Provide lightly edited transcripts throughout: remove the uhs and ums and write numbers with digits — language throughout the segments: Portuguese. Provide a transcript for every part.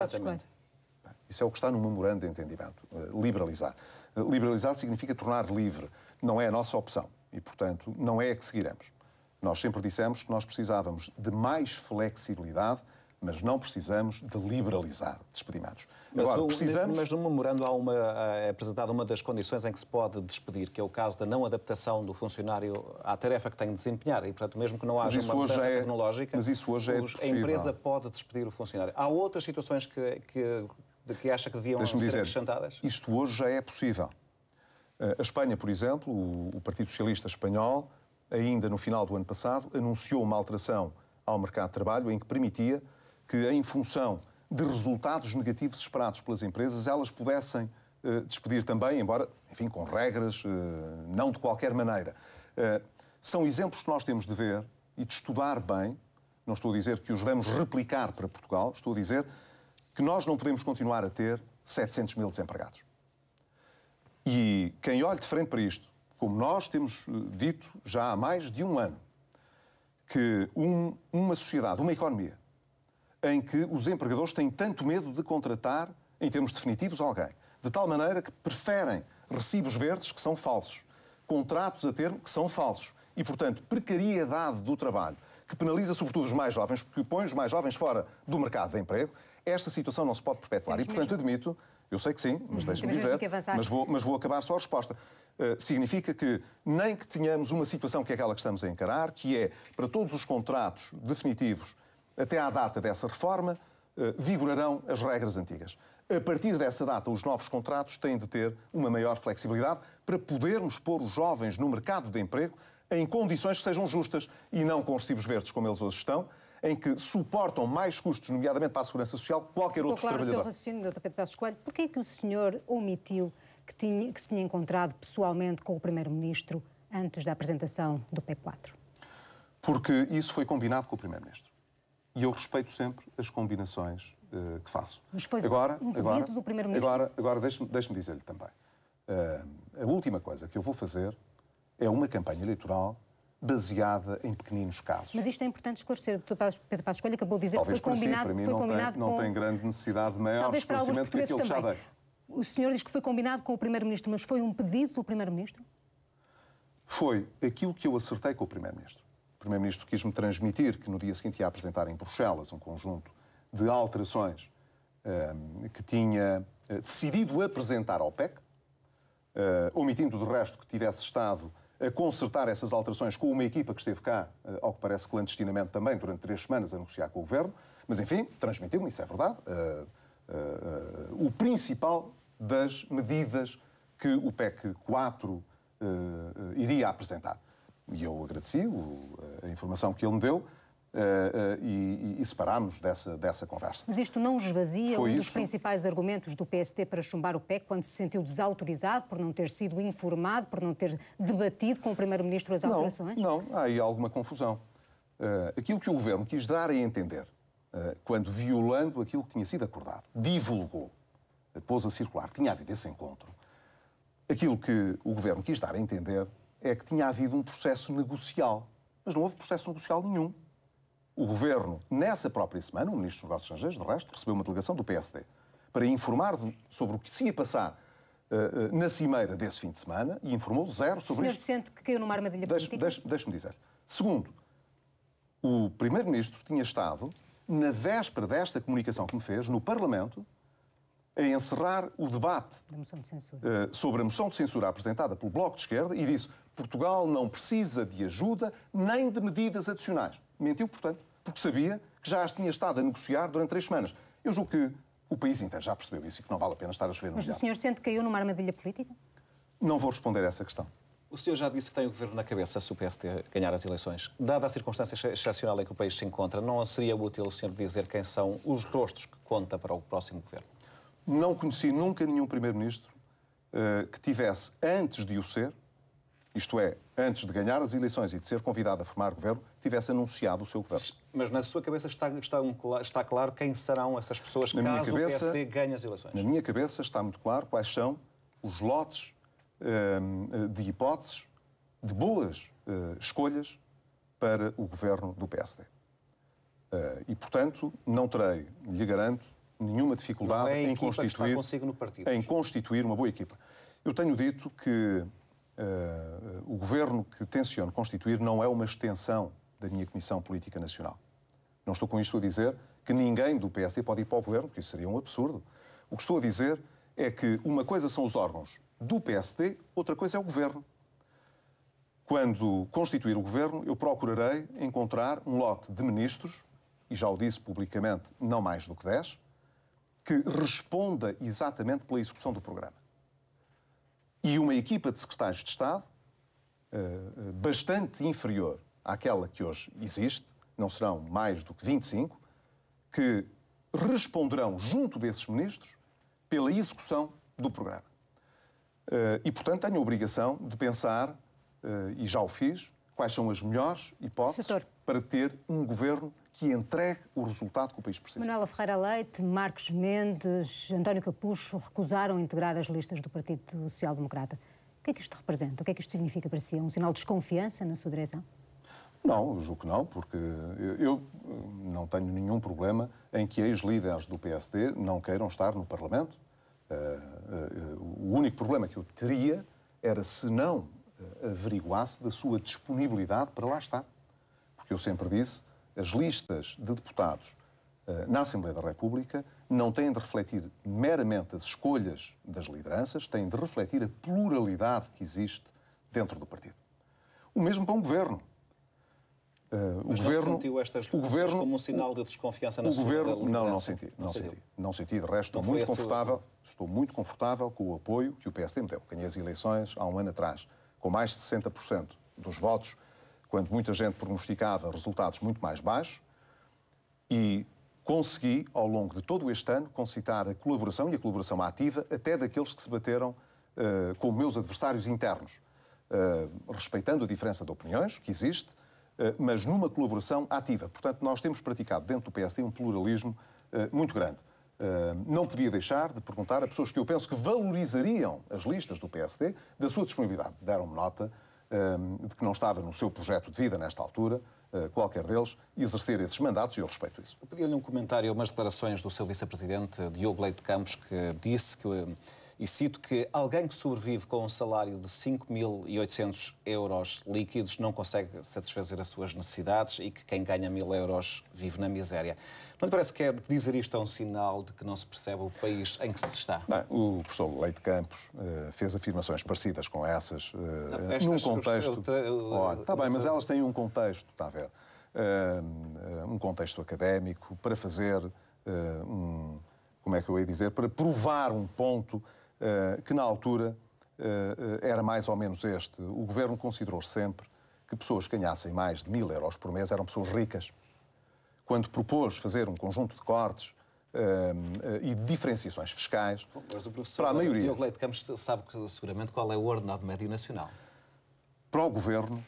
Exatamente. Isso é o que está no memorando de entendimento. Liberalizar. Liberalizar significa tornar livre. Não é a nossa opção. E, portanto, não é a que seguiremos. Nós sempre dissemos que nós precisávamos de mais flexibilidade, mas não precisamos de liberalizar despedimentos. Agora, mas no memorando é apresentada uma das condições em que se pode despedir, que é o caso da não adaptação do funcionário à tarefa que tem de desempenhar. E, portanto, mesmo que não haja uma mudança tecnológica, mas isso hoje a empresa pode despedir o funcionário. Há outras situações que acha que deviam ser acrescentadas? Isto hoje já é possível. A Espanha, por exemplo, o Partido Socialista Espanhol, ainda no final do ano passado, anunciou uma alteração ao mercado de trabalho em que permitia que, em função de resultados negativos esperados pelas empresas, elas pudessem despedir também, embora, enfim, com regras, não de qualquer maneira. São exemplos que nós temos de ver e de estudar bem. Não estou a dizer que os vamos replicar para Portugal, estou a dizer que nós não podemos continuar a ter 700 mil desempregados. E quem olhe de frente para isto, como nós temos dito já há mais de um ano, que uma sociedade, uma economia, em que os empregadores têm tanto medo de contratar, em termos definitivos, alguém, de tal maneira que preferem recibos verdes que são falsos, contratos a termo que são falsos e, portanto, precariedade do trabalho, que penaliza sobretudo os mais jovens, porque põe os mais jovens fora do mercado de emprego, esta situação não se pode perpetuar. E, portanto, admito, eu sei que sim, mas deixe-me dizer, mas vou acabar só a resposta. Significa que nem que tenhamos uma situação que é aquela que estamos a encarar, que é, para todos os contratos definitivos, até à data dessa reforma, vigorarão as regras antigas. A partir dessa data, os novos contratos têm de ter uma maior flexibilidade para podermos pôr os jovens no mercado de emprego em condições que sejam justas e não com recibos verdes, como eles hoje estão, em que suportam mais custos, nomeadamente para a Segurança Social, que qualquer outro trabalhador. Claro, o seu raciocínio, Dr. Pedro Passos Coelho, porquê é que o senhor omitiu que se tinha encontrado pessoalmente com o Primeiro-Ministro antes da apresentação do PEC 4? Porque isso foi combinado com o Primeiro-Ministro. E eu respeito sempre as combinações que faço. Mas foi um pedido do Primeiro-Ministro? Agora deixe-me dizer-lhe também. A última coisa que eu vou fazer é uma campanha eleitoral baseada em pequeninos casos. Mas isto é importante esclarecer. O Dr. Pedro Passos Coelho acabou de dizer talvez que foi combinado, para mim não tem grande necessidade de maior esclarecimento que aquilo que já dei. O senhor diz que foi combinado com o Primeiro-Ministro, mas foi um pedido do Primeiro-Ministro? Foi aquilo que eu acertei com o Primeiro-Ministro. O Primeiro-Ministro quis-me transmitir que no dia seguinte ia apresentar em Bruxelas um conjunto de alterações que tinha decidido apresentar ao PEC, omitindo de resto que tivesse estado a consertar essas alterações com uma equipa que esteve cá, ao que parece clandestinamente também, durante 3 semanas a negociar com o Governo. Mas, enfim, transmitiu-me, isso é verdade, o principal das medidas que o PEC 4 iria apresentar. E eu agradeci a informação que ele me deu e separámos dessa conversa. Mas isto não esvazia um dos principais argumentos do PST para chumbar o PEC, quando se sentiu desautorizado por não ter sido informado, por não ter debatido com o Primeiro-Ministro as alterações? Não, há aí alguma confusão. Aquilo que o Governo quis dar a entender, quando, violando aquilo que tinha sido acordado, divulgou, pôs a circular, tinha havido esse encontro, aquilo que o Governo quis dar a entender é que tinha havido um processo negocial. Mas não houve processo negocial nenhum. O Governo, nessa própria semana, o Ministro dos Negócios Estrangeiros, de resto, recebeu uma delegação do PSD para informar sobre o que se ia passar na cimeira desse fim de semana e informou zero sobre isso. O senhor sente que caiu numa armadilha política? Deixe-me dizer. Segundo, o Primeiro-Ministro tinha estado, na véspera desta comunicação que me fez, no Parlamento, a encerrar o debate sobre a moção de censura apresentada pelo Bloco de Esquerda e disse: Portugal não precisa de ajuda nem de medidas adicionais. Mentiu, portanto, porque sabia que já as tinha estado a negociar durante 3 semanas. Eu julgo que o país inteiro já percebeu isso e que não vale a pena estar a chover no molhado. Mas o senhor sente que caiu numa armadilha política? Não vou responder a essa questão. O senhor já disse que tem o Governo na cabeça se o PSD ganhar as eleições. Dada a circunstância excepcional em que o país se encontra, não seria útil o senhor dizer quem são os rostos que conta para o próximo Governo? Não conheci nunca nenhum Primeiro-Ministro que tivesse, antes de o ser, isto é, antes de ganhar as eleições e de ser convidado a formar governo, tivesse anunciado o seu governo. Mas na sua cabeça está claro quem serão essas pessoas caso o PSD ganhe as eleições? Na minha cabeça está muito claro quais são os lotes de hipóteses, de boas escolhas para o governo do PSD. E, portanto, não terei, lhe garanto, nenhuma dificuldade em constituir uma boa equipa. Eu tenho dito que o governo que tenciono constituir não é uma extensão da minha Comissão Política Nacional. Não estou com isto a dizer que ninguém do PSD pode ir para o governo, porque isso seria um absurdo. O que estou a dizer é que uma coisa são os órgãos do PSD, outra coisa é o governo. Quando constituir o governo, eu procurarei encontrar um lote de ministros, e já o disse publicamente, não mais do que 10, que responda exatamente pela execução do programa. E uma equipa de secretários de Estado, bastante inferior àquela que hoje existe, não serão mais do que 25, que responderão junto desses ministros pela execução do programa. E, portanto, tenho a obrigação de pensar, e já o fiz, quais são as melhores hipóteses para ter um governo que entregue o resultado que o país precisa. Manuela Ferreira Leite, Marcos Mendes, António Capucho recusaram integrar as listas do Partido Social Democrata. O que é que isto representa? O que é que isto significa para si? É um sinal de desconfiança na sua direção? Não, eu julgo que não, porque eu não tenho nenhum problema em que ex-líderes do PSD não queiram estar no Parlamento. O único problema que eu teria era se não averiguasse da sua disponibilidade para lá estar. Porque eu sempre disse, as listas de deputados na Assembleia da República não têm de refletir meramente as escolhas das lideranças, têm de refletir a pluralidade que existe dentro do partido. O mesmo para um governo. Mas não sentiu estas respostas como um sinal de desconfiança na sua liderança? Não senti. De resto, estou muito confortável com o apoio que o PSD me deu. Ganhei as eleições há um ano atrás, com mais de 60% dos votos, quando muita gente prognosticava resultados muito mais baixos, e consegui, ao longo de todo este ano, concitar a colaboração, e a colaboração ativa, até daqueles que se bateram com meus adversários internos, respeitando a diferença de opiniões que existe, mas numa colaboração ativa. Portanto, nós temos praticado dentro do PSD um pluralismo muito grande. Não podia deixar de perguntar a pessoas que eu penso que valorizariam as listas do PSD da sua disponibilidade. Deram-me nota de que não estava no seu projeto de vida, nesta altura, qualquer deles, exercer esses mandatos, e eu respeito isso. Eu pedi-lhe um comentário a umas declarações do seu vice-presidente, Diogo Leite de Campos, que disse que, e cito, que alguém que sobrevive com um salário de 5.800 euros líquidos não consegue satisfazer as suas necessidades e que quem ganha 1.000 euros vive na miséria. Não lhe parece que dizer isto é um sinal de que não se percebe o país em que se está? Bem, o professor Leite de Campos fez afirmações parecidas com essas, num contexto... Está bem, mas elas têm um contexto, está a ver? Um contexto académico, para fazer como é que eu ia dizer, para provar um ponto que na altura era mais ou menos este. O governo considerou sempre que pessoas que ganhassem mais de 1.000 euros por mês eram pessoas ricas. Quando propôs fazer um conjunto de cortes e de diferenciações fiscais, mas o professor para a maioria... Diogo Leite de Campos sabe seguramente qual é o ordenado médio nacional. Para o governo,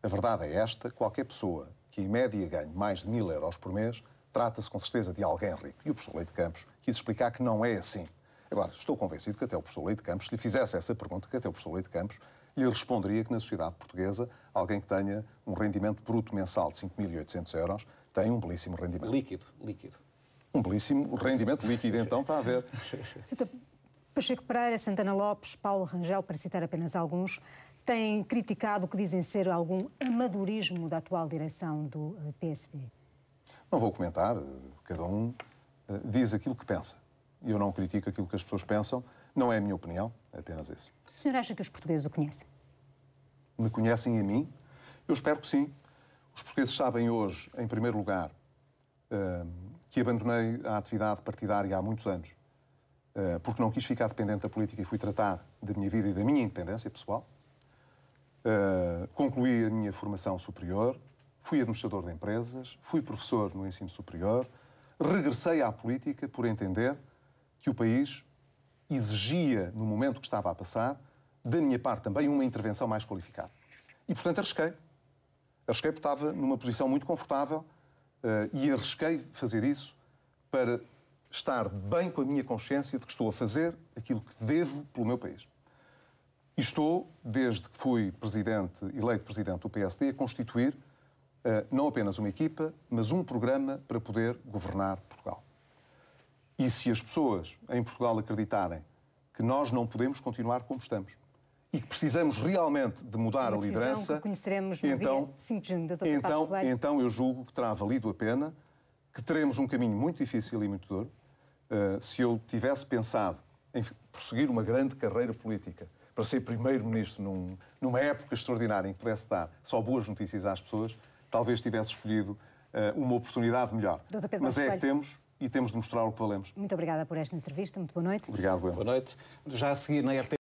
a verdade é esta: qualquer pessoa que em média ganhe mais de 1.000 euros por mês, trata-se com certeza de alguém rico. E o professor Leite de Campos quis explicar que não é assim. Agora, estou convencido que até o professor Leite de Campos, se lhe fizesse essa pergunta, que até o professor Leite de Campos lhe responderia que na sociedade portuguesa alguém que tenha um rendimento bruto mensal de 5.800 euros tem um belíssimo rendimento. Líquido. Um belíssimo rendimento líquido, então, está a ver. Pacheco Pereira, Santana Lopes, Paulo Rangel, para citar apenas alguns, têm criticado o que dizem ser algum amadorismo da atual direção do PSD. Não vou comentar, cada um diz aquilo que pensa. E eu não critico aquilo que as pessoas pensam, não é a minha opinião, é apenas isso. O senhor acha que os portugueses o conhecem? Me conhecem a mim? Eu espero que sim. Os portugueses sabem hoje, em primeiro lugar, que abandonei a atividade partidária há muitos anos, porque não quis ficar dependente da política e fui tratar da minha vida e da minha independência pessoal. Concluí a minha formação superior, fui administrador de empresas, fui professor no ensino superior, regressei à política por entender que o país exigia, no momento que estava a passar, da minha parte também uma intervenção mais qualificada. E, portanto, arrisquei. Arrisquei porque estava numa posição muito confortável e arrisquei fazer isso para estar bem com a minha consciência de que estou a fazer aquilo que devo pelo meu país. E estou, desde que fui eleito presidente do PSD, a constituir não apenas uma equipa, mas um programa para poder governar Portugal. E se as pessoas em Portugal acreditarem que nós não podemos continuar como estamos e que precisamos realmente de mudar a liderança, que conheceremos no dia 5 de junho, Dr. Passos Coelho. Então eu julgo que terá valido a pena, que teremos um caminho muito difícil e muito duro. Se eu tivesse pensado em prosseguir uma grande carreira política para ser primeiro-ministro numa época extraordinária em que pudesse dar só boas notícias às pessoas, talvez tivesse escolhido uma oportunidade melhor. Mas é que temos e temos de mostrar o que valemos. Muito obrigada por esta entrevista. Muito boa noite. Obrigado, Boa noite. Já a seguir na RTP.